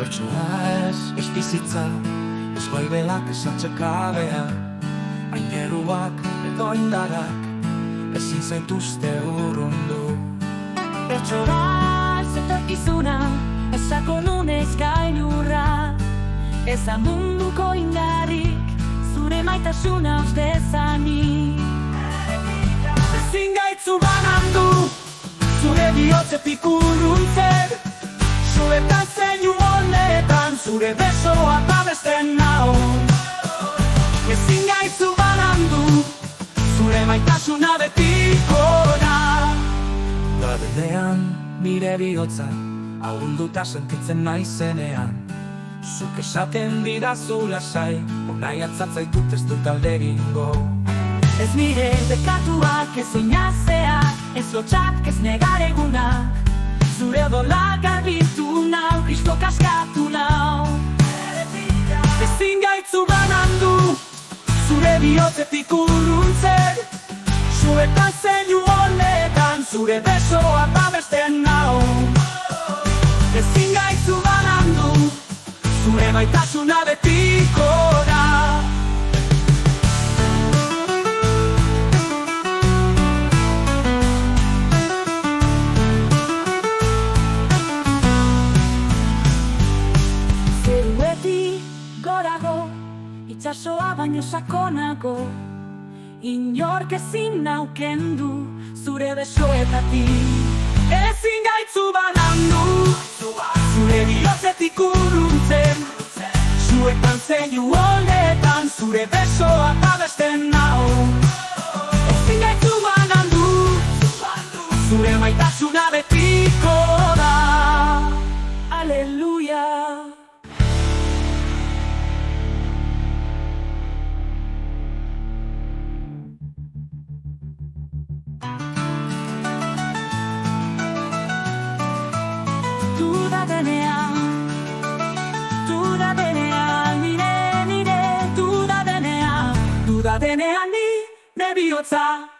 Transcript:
Pertsona ez bizitza, ez goibelak esatzekabea, aingeruak edo indarrak, ezin zaituzte urrundu. Pertsona ez etorkizuna, ezako nunez gailurra, ez da munduko indarrik, zure maitasuna uste zanik. Ezin gaitzu banandu, zure bihotzetik urruntzen, zuetan zeinu honetan, zure besoa babesten nau. Ezin gaitzu banandu, zure maitasuna betiko da. Da denean nire bihotza, ahulduta sentitzen naizenean, zuk esaten didazu lasai, unai atzatzaitu ez dut alde egingo. Ez nire bekatuak, ez oinazeak, ez lotxak, ez negar egunak, zure odolak garbitu nau, kristo kaskatu nau. Ezin gaitzu banandu, zure bihotzetik urruntzen, zuetan zeinu honetan, zure besoa babesten nau. Ezin gaitzu banandu, zure maitasuna betiko da. Gorago, itxasoa baino sakonago, inork ezin nau kendu, zure besoetatik. Ezin gaitzu banandu, zure bihotzetik urruntzen, zuetan zeinu honetan, zure besoa babesten nau. Ezin gaitzu banandu, zure maitasuna betiko da. Aleluia. Duda denean, nire, duda denean, nire bihotza.